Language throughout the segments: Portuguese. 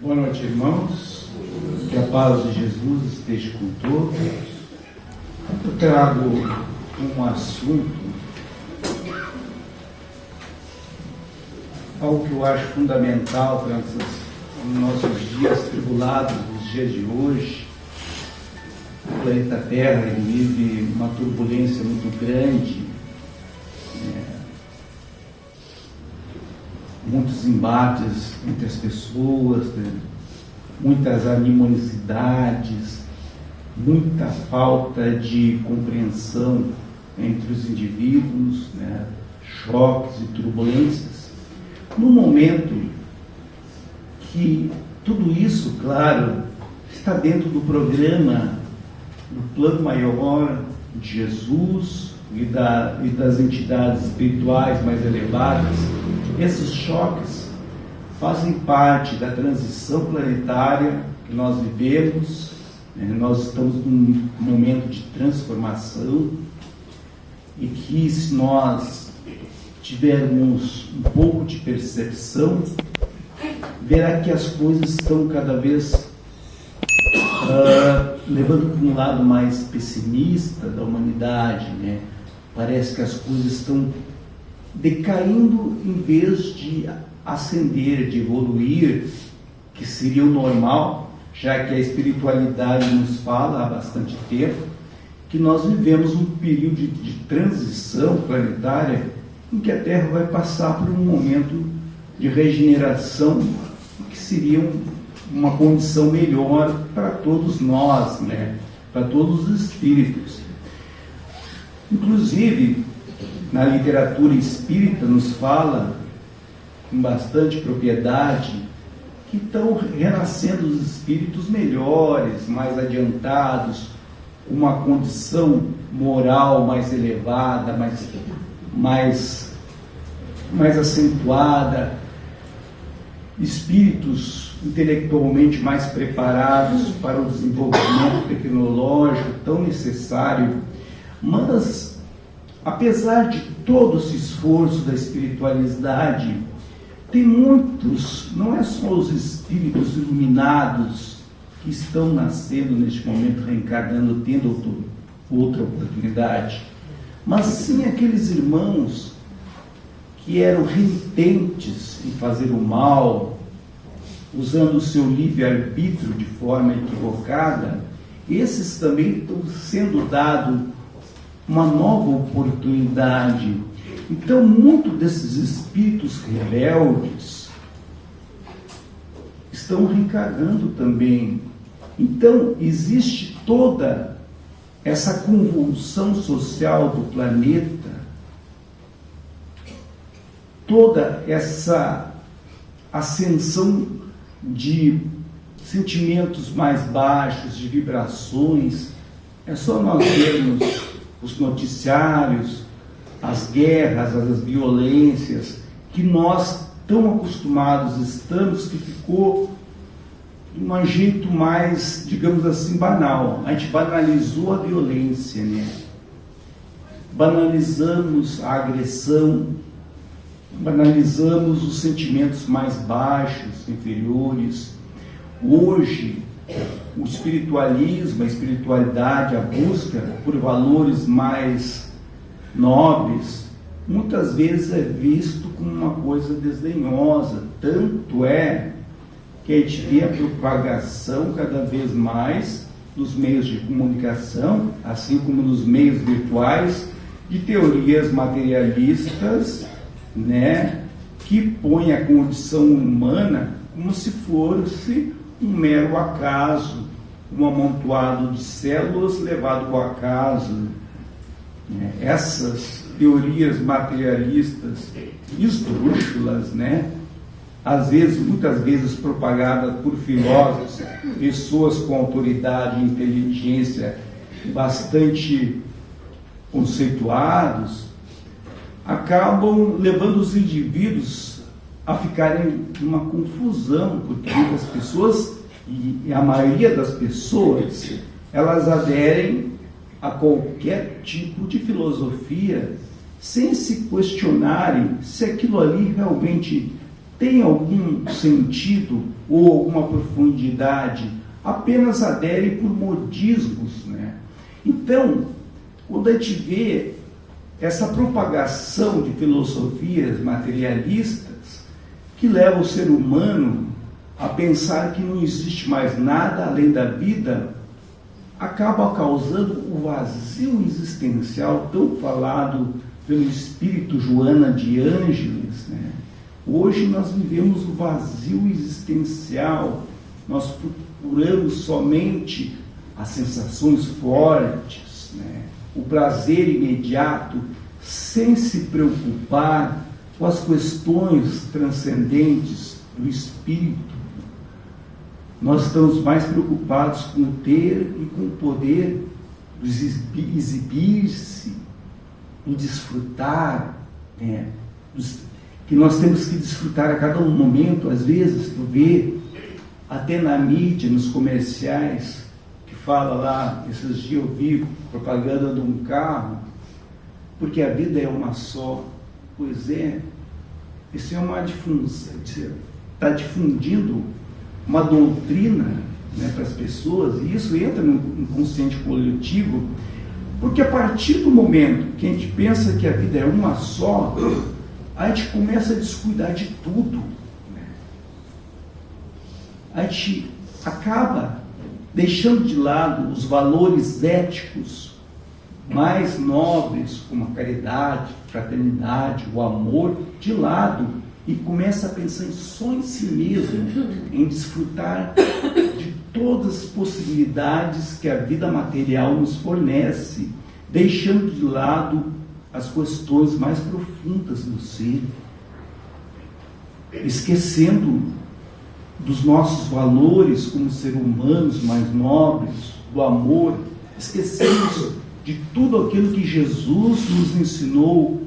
Boa noite, irmãos. Que a paz de Jesus esteja com todos. Eu trago um assunto, algo que eu acho fundamental para os nossos dias tribulados, os dias de hoje. O planeta Terra vive uma turbulência muito grande, muitos embates entre as pessoas, muitas animosidades, muita falta de compreensão entre os indivíduos, choques e turbulências. No momento que tudo isso, claro, está dentro do programa, do plano maior de Jesus e das entidades espirituais mais elevadas, esses choques fazem parte da transição planetária que nós vivemos. Nós estamos num momento de transformação e que, se nós tivermos um pouco de percepção, verá que as coisas estão cada vez levando para um lado mais pessimista da humanidade, Parece que as coisas estão decaindo em vez de ascender, de evoluir, que seria o normal, já que a espiritualidade nos fala há bastante tempo que nós vivemos um período de transição planetária em que a Terra vai passar por um momento de regeneração que seria uma condição melhor para todos nós, para todos os espíritos. Inclusive, na literatura espírita nos fala com bastante propriedade que estão renascendo os espíritos melhores, mais adiantados, uma condição moral mais elevada, mais acentuada, espíritos intelectualmente mais preparados para o desenvolvimento tecnológico tão necessário. Mas, apesar de todo esse esforço da espiritualidade, tem muitos, não é só os espíritos iluminados que estão nascendo neste momento, reencarnando, tendo outra oportunidade, mas sim aqueles irmãos que eram renitentes em fazer o mal, usando o seu livre-arbítrio de forma equivocada. Esses também estão sendo dados uma nova oportunidade. Então, muitos desses espíritos rebeldes estão reencarnando também. Então, existe toda essa convulsão social do planeta, toda essa ascensão de sentimentos mais baixos, de vibrações. É só nós vermos os noticiários, as guerras, as violências, que nós tão acostumados estamos, que ficou de um jeito mais, digamos assim, banal. A gente banalizou a violência, Banalizamos a agressão, banalizamos os sentimentos mais baixos, inferiores. Hoje, o espiritualismo, a espiritualidade, a busca por valores mais nobres, muitas vezes é visto como uma coisa desdenhosa. Tanto é que a gente vê a propagação cada vez mais nos meios de comunicação, assim como nos meios virtuais, de teorias materialistas, que põem a condição humana como se fosse um mero acaso, um amontoado de células levado ao acaso. Essas teorias materialistas esdrúxulas, muitas vezes propagadas por filósofos, pessoas com autoridade e inteligência bastante conceituados, acabam levando os indivíduos a ficarem numa confusão, porque muitas pessoas, e a maioria das pessoas, elas aderem a qualquer tipo de filosofia sem se questionarem se aquilo ali realmente tem algum sentido ou alguma profundidade, apenas adere por modismos, né? Então, quando a gente vê essa propagação de filosofias materialistas que leva o ser humano a pensar que não existe mais nada além da vida, acaba causando o vazio existencial tão falado pelo espírito Joana de Ângeles, né? Hoje nós vivemos o vazio existencial, nós procuramos somente as sensações fortes, né? O prazer imediato, sem se preocupar com as questões transcendentes do espírito. Nós estamos mais preocupados com o ter e com o poder, do exibir-se, do desfrutar, né? Que nós temos que desfrutar a cada momento. Às vezes, tu vê, até na mídia, nos comerciais, que fala lá, esses dias eu vi propaganda de um carro, porque a vida é uma só. Pois é, isso é uma difusão, está difundindo uma doutrina, né, para as pessoas, e isso entra no inconsciente coletivo, porque a partir do momento que a gente pensa que a vida é uma só, a gente começa a descuidar de tudo, né? A gente acaba deixando de lado os valores éticos mais nobres, como a caridade, a fraternidade, o amor, de lado, e começa a pensar só em si mesmo, em desfrutar de todas as possibilidades que a vida material nos fornece, deixando de lado as questões mais profundas do ser, esquecendo dos nossos valores como seres humanos mais nobres, do amor, esquecemos de tudo aquilo que Jesus nos ensinou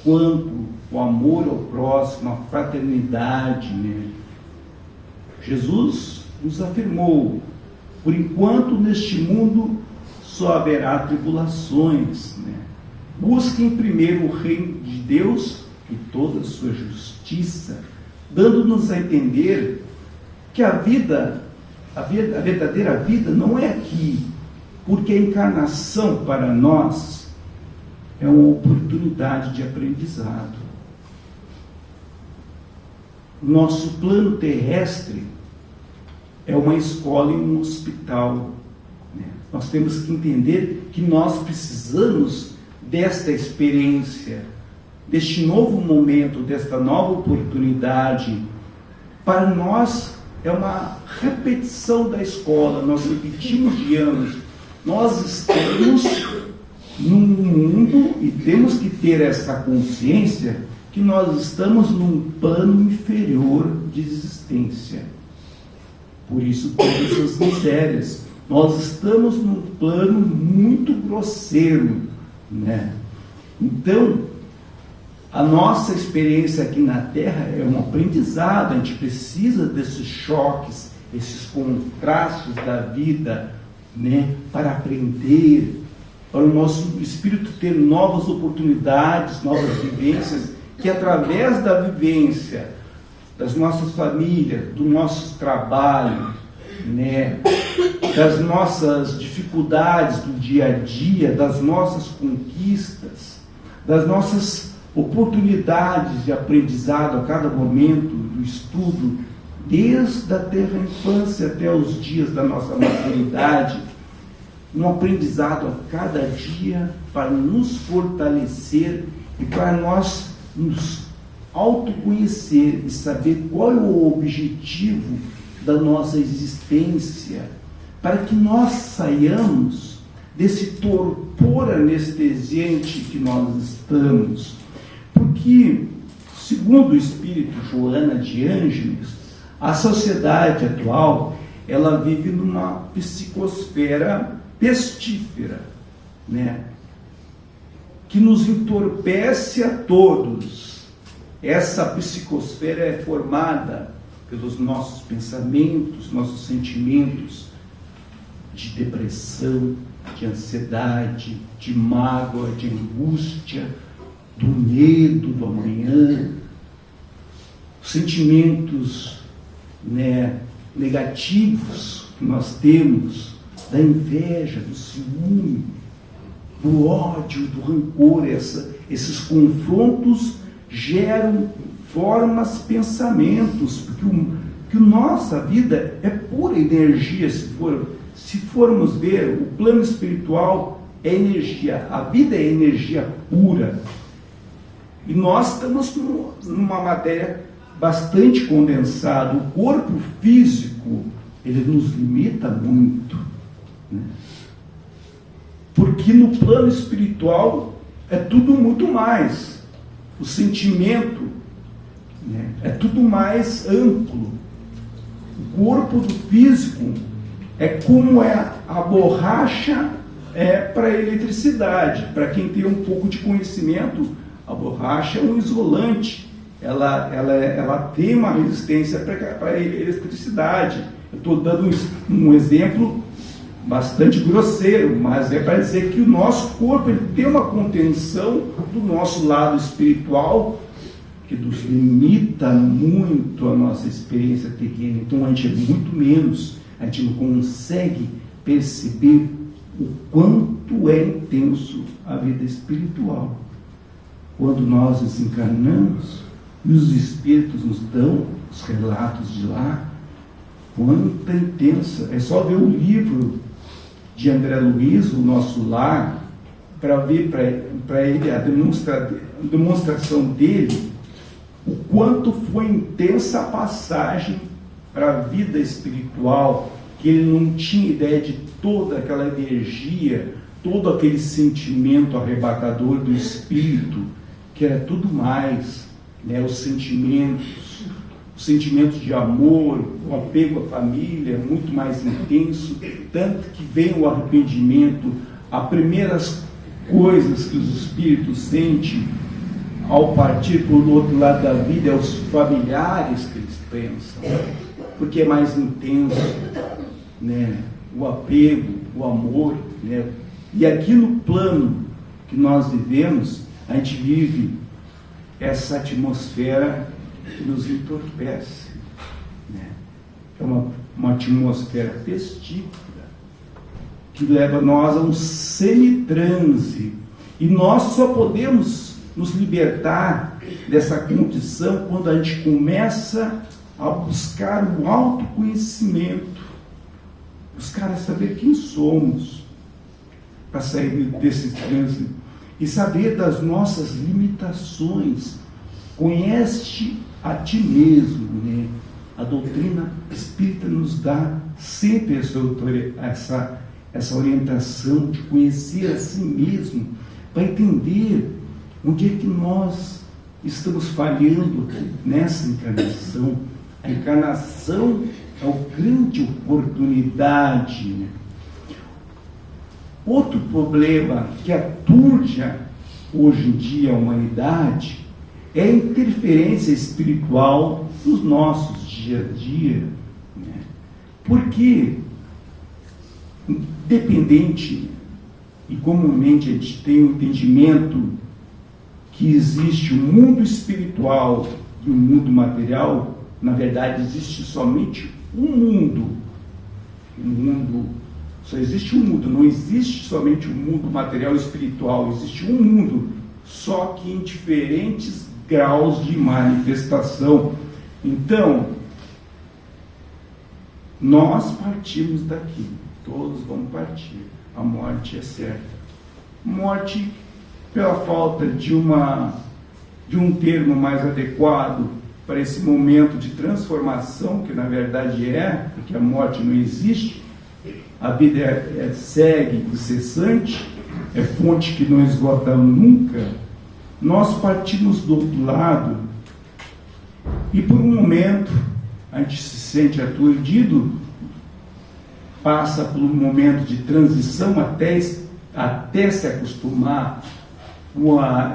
quanto o amor ao próximo, a fraternidade, né? Jesus nos afirmou: por enquanto neste mundo só haverá tribulações, né? Busquem primeiro o reino de Deus e toda a sua justiça, dando-nos a entender que a verdadeira vida não é aqui, porque a encarnação para nós é uma oportunidade de aprendizado. Nosso plano terrestre é uma escola e um hospital, né? Nós temos que entender que nós precisamos desta experiência, deste novo momento, desta nova oportunidade. Para nós é uma repetição da escola, nós repetimos de anos. Nós estamos num mundo e temos que ter essa consciência que nós estamos num plano inferior de existência. Por isso todas essas misérias. Nós estamos num plano muito grosseiro, né? Então, a nossa experiência aqui na Terra é um aprendizado. A gente precisa desses choques, esses contrastes da vida, né, para aprender, para o nosso espírito ter novas oportunidades, novas vivências, que através da vivência das nossas famílias, do nosso trabalho, né, das nossas dificuldades do dia a dia, das nossas conquistas, das nossas oportunidades de aprendizado a cada momento do estudo, desde a terra infância até os dias da nossa maturidade, um aprendizado a cada dia para nos fortalecer e para nós nos autoconhecer e saber qual é o objetivo da nossa existência, para que nós saiamos desse torpor anestesiante que nós estamos. Porque, segundo o espírito Joana de Ângeles, a sociedade atual, ela vive numa psicosfera pestífera, né, que nos entorpece a todos. Essa psicosfera é formada pelos nossos pensamentos, nossos sentimentos de depressão, de ansiedade, de mágoa, de angústia, do medo do amanhã. sentimentos, né, negativos que nós temos, da inveja, do ciúme, do ódio, do rancor, esses confrontos geram formas, pensamentos, porque a nossa vida é pura energia. Se formos ver, o plano espiritual é energia, a vida é energia pura. E nós estamos numa matéria bastante condensada. O corpo físico, ele nos limita muito, né? Porque no plano espiritual é tudo muito mais. O sentimento, né, é tudo mais amplo. O corpo do físico é como é a borracha para a eletricidade. Para quem tem um pouco de conhecimento, a borracha é um isolante. Ela tem uma resistência para a eletricidade. Eu estou dando um exemplo bastante grosseiro, mas é para dizer que o nosso corpo ele tem uma contenção do nosso lado espiritual que nos limita muito a nossa experiência terrena. Então a gente é muito menos, a gente não consegue perceber o quanto é intenso a vida espiritual. Quando nós desencarnamos e os espíritos nos dão os relatos de lá, quanta intensa. É só ver o livro de André Luiz, O Nosso Lar, para ver para ele a demonstração dele, o quanto foi intensa a passagem para a vida espiritual, que ele não tinha ideia de toda aquela energia, todo aquele sentimento arrebatador do espírito, que era tudo mais, né? Os sentimentos de amor, o apego à família é muito mais intenso, tanto que vem o arrependimento. As primeiras coisas que os espíritos sentem ao partir para o outro lado da vida é os familiares que eles pensam, porque é mais intenso, né? O apego, o amor, né? E aqui no plano que nós vivemos, a gente vive essa atmosfera que nos entorpece, né? É uma atmosfera festífera que leva nós a um semitranse, e nós só podemos nos libertar dessa condição quando a gente começa a buscar o autoconhecimento, buscar saber quem somos, para sair desse transe e saber das nossas limitações. Conhece a ti mesmo, né? A doutrina espírita nos dá sempre essa orientação de conhecer a si mesmo, para entender onde é que nós estamos falhando nessa encarnação. A encarnação é uma grande oportunidade, né? Outro problema que aturja hoje em dia a humanidade é a interferência espiritual nos nossos dia a dia, né? Porque, independente, e comumente a gente tem um entendimento que existe o mundo espiritual e o mundo material, na verdade existe somente um mundo. Só existe um mundo, não existe somente o mundo material e espiritual, existe um mundo, só que em diferentes graus de manifestação. Então, nós partimos daqui, todos vão partir, a morte é certa. Morte pela falta de um termo mais adequado para esse momento de transformação, que na verdade porque a morte não existe. A vida segue incessante, é fonte que não esgota nunca. Nós partimos do outro lado e por um momento a gente se sente aturdido, passa por um momento de transição até se acostumar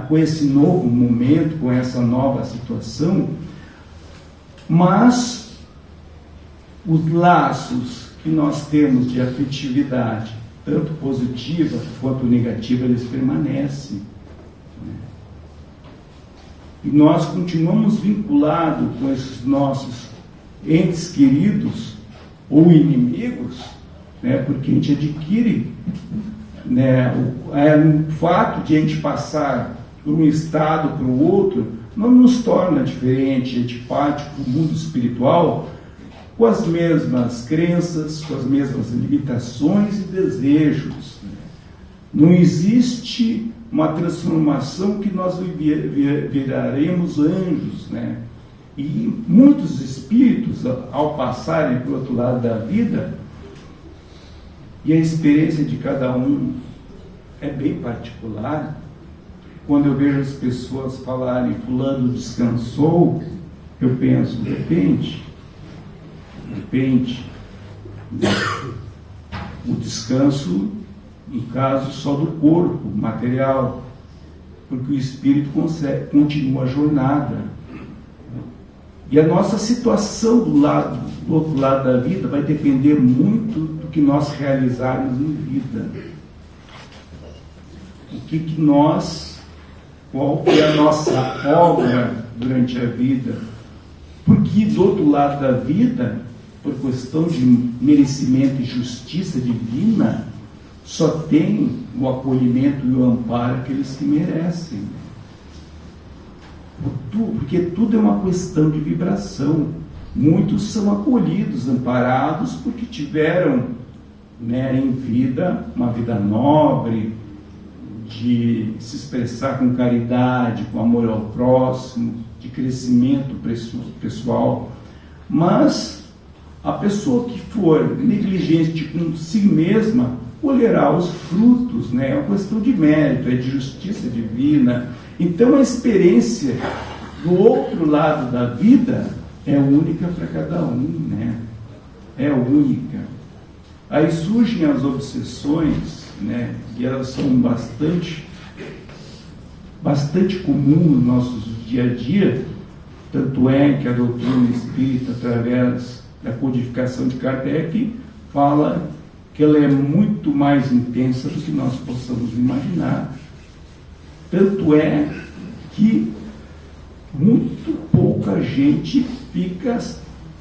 com esse novo momento, com essa nova situação, mas os laços que nós temos de afetividade, tanto positiva quanto negativa, eles permanecem, né? e nós continuamos vinculados com esses nossos entes queridos ou inimigos, né, porque a gente adquire, né, o fato de a gente passar por um estado para o outro não nos torna diferente, antipático do mundo espiritual, com as mesmas crenças, com as mesmas limitações e desejos. Não existe uma transformação que nós viraremos anjos, né? E muitos espíritos, ao passarem para o outro lado da vida, e a experiência de cada um é bem particular. Quando eu vejo as pessoas falarem fulano descansou, eu penso, depende. O descanso, no caso, só do corpo material, porque o espírito continua a jornada. E a nossa situação do outro lado da vida vai depender muito do que nós realizarmos em vida. Qual é a nossa obra durante a vida? Porque do outro lado da vida, por questão de merecimento e justiça divina, só tem o acolhimento e o amparo aqueles que merecem. Porque tudo é uma questão de vibração. Muitos são acolhidos, amparados, porque tiveram, né, em vida, uma vida nobre, de se expressar com caridade, com amor ao próximo, de crescimento pessoal. Mas a pessoa que for negligente consigo mesma colherá os frutos, né? É uma questão de mérito, é de justiça divina. Então a experiência do outro lado da vida é única para cada um, né? É única. Aí surgem as obsessões, né? E elas são bastante comuns no nosso dia a dia. Tanto é que a doutrina espírita, através da codificação de Kardec, fala que ela é muito mais intensa do que nós possamos imaginar. Tanto é que muito pouca gente fica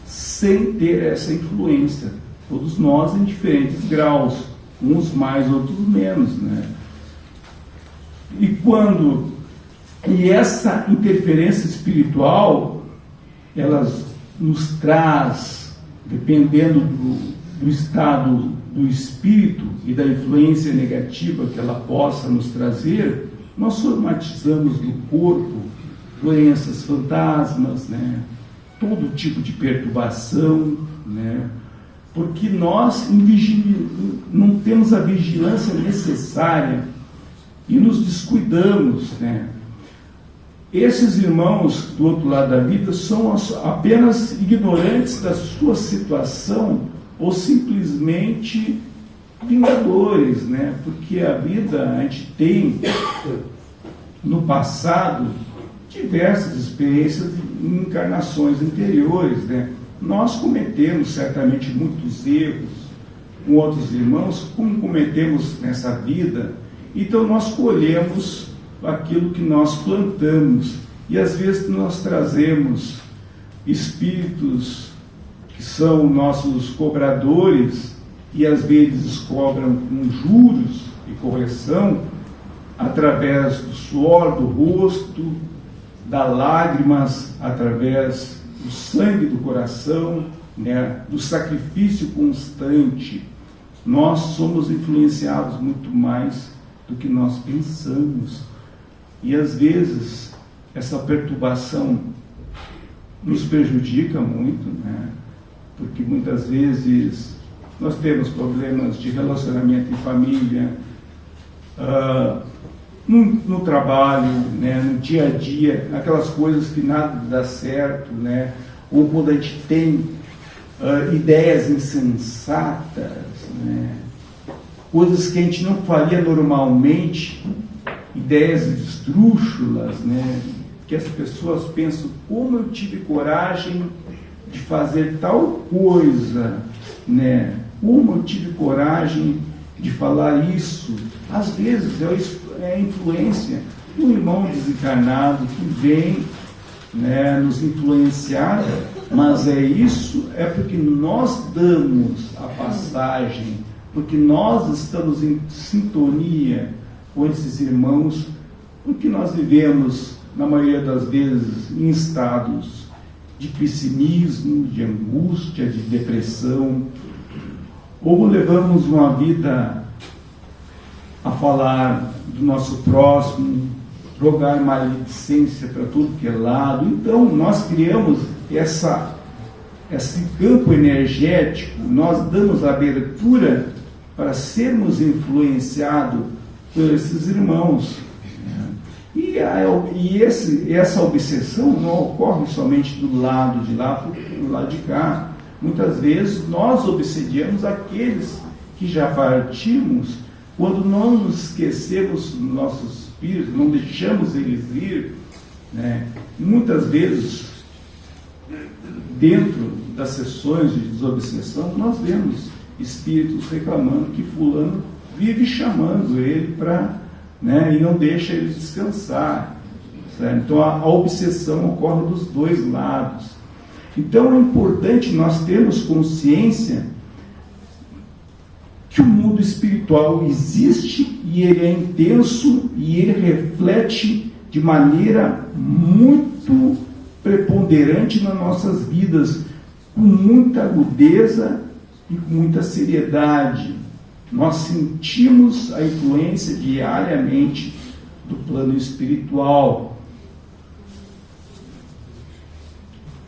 sem ter essa influência. Todos nós em diferentes graus, uns mais, outros menos, né? E essa interferência espiritual, ela nos traz, dependendo do estado do espírito e da influência negativa que ela possa nos trazer, nós somatizamos no corpo doenças fantasmas, né? Todo tipo de perturbação, né? Porque nós não temos a vigilância necessária e nos descuidamos, né? Esses irmãos do outro lado da vida são apenas ignorantes da sua situação ou simplesmente vingadores, né? Porque a vida, a gente tem no passado diversas experiências em encarnações anteriores, né? Nós cometemos certamente muitos erros com outros irmãos, como cometemos nessa vida, então nós colhemos aquilo que nós plantamos, e às vezes nós trazemos espíritos que são nossos cobradores, e às vezes cobram com juros e correção, através do suor do rosto, das lágrimas, através do sangue do coração, né, do sacrifício constante. Nós somos influenciados muito mais do que nós pensamos. E às vezes essa perturbação nos prejudica muito, né? Porque muitas vezes nós temos problemas de relacionamento em família, no trabalho, né? No dia a dia, aquelas coisas que nada dá certo, né? Ou quando a gente tem ideias insensatas, né? Coisas que a gente não faria normalmente, ideias esdrúxulas, né? Que as pessoas pensam, como eu tive coragem de fazer tal coisa, né? Como eu tive coragem de falar isso? Às vezes é a influência um irmão desencarnado que vem, né, nos influenciar, mas é porque nós damos a passagem, porque nós estamos em sintonia com esses irmãos, porque nós vivemos, na maioria das vezes, em estados de pessimismo, de angústia, de depressão, ou levamos uma vida a falar do nosso próximo, rogar maledicência para tudo que é lado. Então, nós criamos esse campo energético, nós damos abertura para sermos influenciados por esses irmãos. E essa obsessão não ocorre somente do lado de lá, do lado de cá. Muitas vezes nós obsediamos aqueles que já partimos, quando não nos esquecemos dos nossos espíritos, não deixamos eles ir, né? Muitas vezes, dentro das sessões de desobsessão, nós vemos espíritos reclamando que fulano vive chamando ele para, né, e não deixa ele descansar, certo? Então a obsessão ocorre dos dois lados. Então é importante nós termos consciência que o mundo espiritual existe e ele é intenso e ele reflete de maneira muito preponderante nas nossas vidas, com muita agudeza e com muita seriedade. Nós sentimos a influência diariamente do plano espiritual.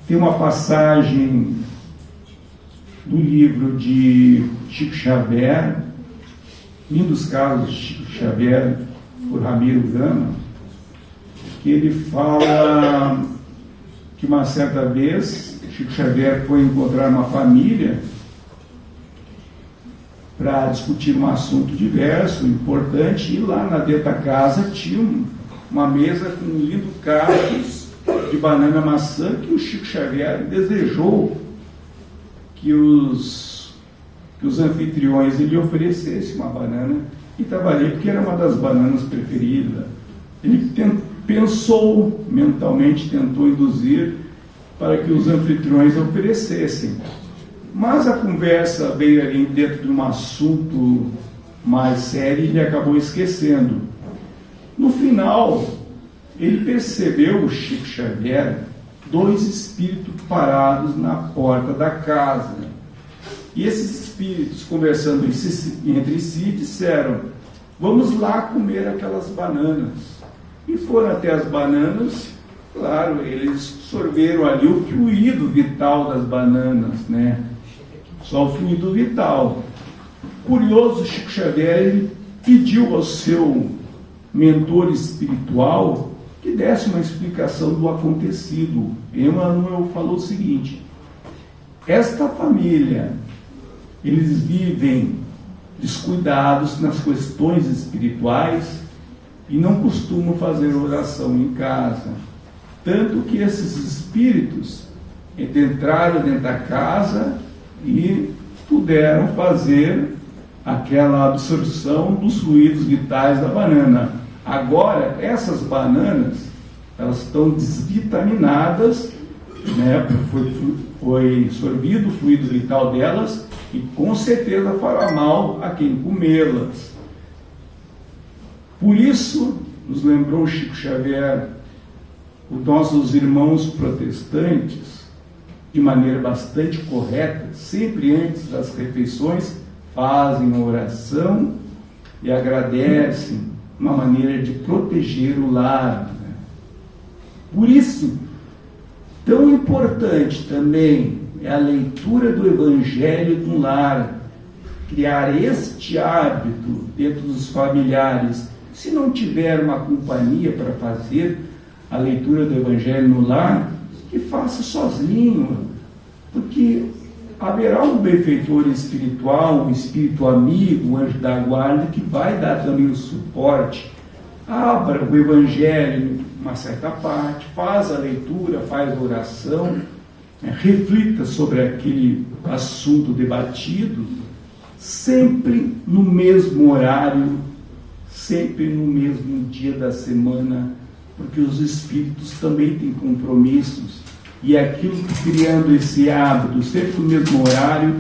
Tem uma passagem do livro de Chico Xavier, lindos casos de Chico Xavier, por Ramiro Gama, que ele fala que uma certa vez Chico Xavier foi encontrar uma família para discutir um assunto diverso, importante, e lá na dentro da casa tinha uma mesa com um lindo cacos de banana maçã que o Chico Xavier desejou que os anfitriões lhe oferecessem uma banana, e estava ali porque era uma das bananas preferidas. Ele pensou, mentalmente tentou induzir para que os anfitriões oferecessem. Mas a conversa veio ali dentro de um assunto mais sério e ele acabou esquecendo. No final, ele percebeu, o Chico Xavier, dois espíritos parados na porta da casa. E esses espíritos, conversando entre si, disseram: vamos lá comer aquelas bananas. E foram até as bananas. Claro, eles sorveram ali o fluido vital das bananas, né? Só o fluido vital. Curioso, Chico Xavier, ele pediu ao seu mentor espiritual que desse uma explicação do acontecido. Emmanuel falou o seguinte: esta família, eles vivem descuidados nas questões espirituais e não costumam fazer oração em casa. Tanto que esses espíritos entraram dentro da casa e puderam fazer aquela absorção dos fluidos vitais da banana. Agora, essas bananas, elas estão desvitaminadas, né? Foi sorvido o fluido vital delas e com certeza fará mal a quem comê-las. Por isso, nos lembrou Chico Xavier, os nossos irmãos protestantes, de maneira bastante correta, sempre antes das refeições, fazem oração e agradecem, uma maneira de proteger o lar, né? Por isso, tão importante também é a leitura do Evangelho no lar, criar este hábito dentro dos familiares. Se não tiver uma companhia para fazer a leitura do Evangelho no lar, que faça sozinho, porque haverá um benfeitor espiritual, um espírito amigo, um anjo da guarda, que vai dar também o suporte. Abra o Evangelho uma certa parte, faz a leitura, faz a oração, reflita sobre aquele assunto debatido, sempre no mesmo horário, sempre no mesmo dia da semana, porque os espíritos também têm compromissos, e aquilo que, criando esse hábito sempre no mesmo horário,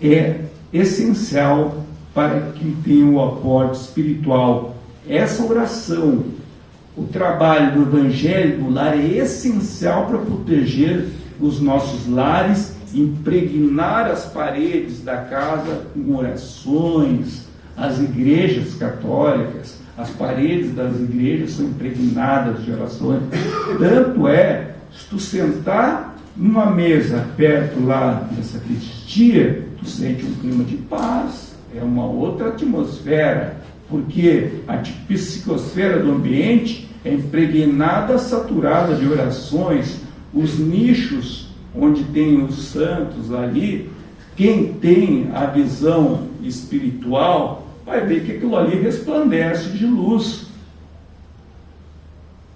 é essencial para que tenha o aporte espiritual. Essa oração, o trabalho do Evangelho no lar é essencial para proteger os nossos lares, impregnar as paredes da casa com orações. As igrejas católicas, as paredes das igrejas são impregnadas de orações. Tanto é, se tu sentar numa mesa perto lá da sacristia, tu sente um clima de paz, é uma outra atmosfera, porque a psicosfera do ambiente é impregnada, saturada de orações. Os nichos onde tem os santos ali, quem tem a visão espiritual vai ver que aquilo ali resplandece de luz.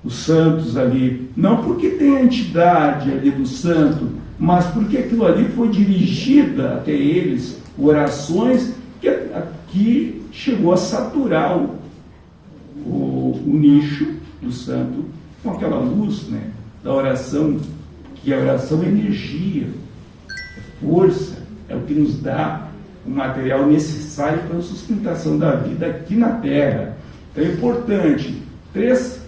Os santos ali, não porque tem a entidade ali do santo, mas porque aquilo ali foi dirigida até eles, orações que chegou a saturar o nicho do santo com aquela luz, né, da oração, que a oração é energia, é força, é o que nos dá o material necessário para a sustentação da vida aqui na Terra. Então é importante, três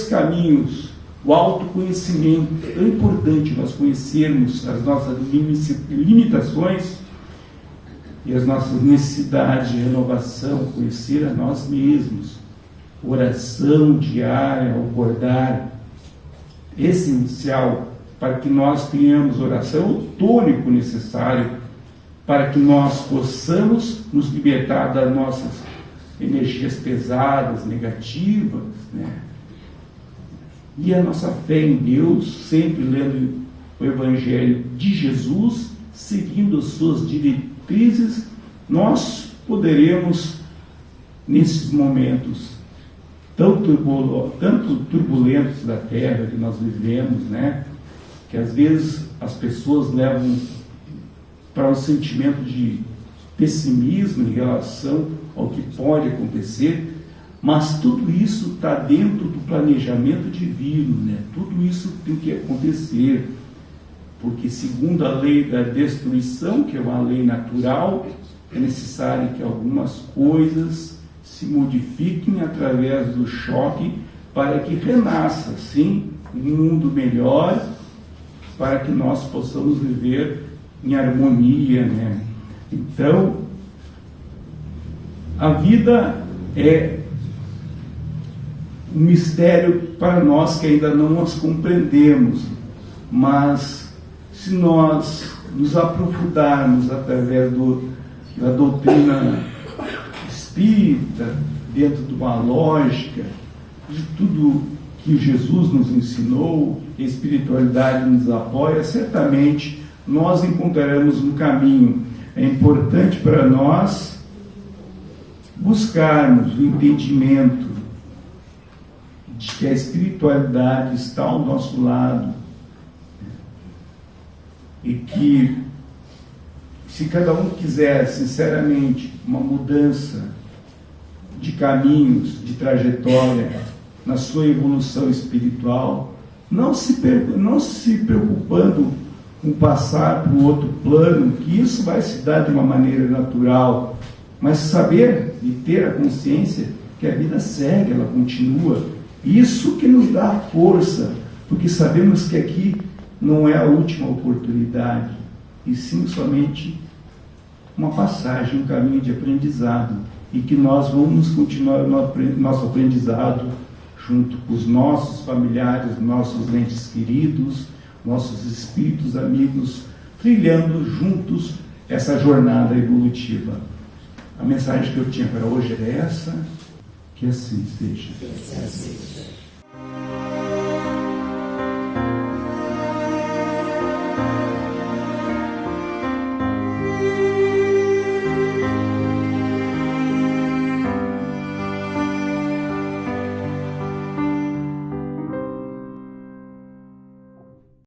caminhos. O autoconhecimento, é importante nós conhecermos as nossas limitações e as nossas necessidades de renovação, conhecer a nós mesmos. Oração diária, ao acordar, essencial para que nós tenhamos oração, o tônico necessário para que nós possamos nos libertar das nossas energias pesadas, negativas, né? E a nossa fé em Deus, sempre lendo o Evangelho de Jesus, seguindo as suas diretrizes, nós poderemos, nesses momentos tanto turbulentos da Terra que nós vivemos, né, que às vezes as pessoas levam para um sentimento de pessimismo em relação ao que pode acontecer, mas tudo isso está dentro do planejamento divino, né? Tudo isso tem que acontecer, porque segundo a lei da destruição, que é uma lei natural, é necessário que algumas coisas se modifiquem através do choque para que renasça, sim, um mundo melhor, para que nós possamos viver em harmonia, né? Então, a vida é um mistério para nós que ainda não as compreendemos, mas se nós nos aprofundarmos através da doutrina espírita, dentro de uma lógica, de tudo que Jesus nos ensinou, que a espiritualidade nos apoia, certamente nós encontraremos um caminho. É importante para nós buscarmos o entendimento de que a espiritualidade está ao nosso lado e que, se cada um quiser sinceramente uma mudança de caminhos, de trajetória na sua evolução espiritual, não se preocupando com passar para o outro plano, que isso vai se dar de uma maneira natural, mas saber e ter a consciência que a vida segue, ela continua. Isso que nos dá força, porque sabemos que aqui não é a última oportunidade, e sim somente uma passagem, um caminho de aprendizado, e que nós vamos continuar nosso aprendizado junto com os nossos familiares, nossos entes queridos, nossos espíritos amigos, trilhando juntos essa jornada evolutiva. A mensagem que eu tinha para hoje era essa, que assim seja.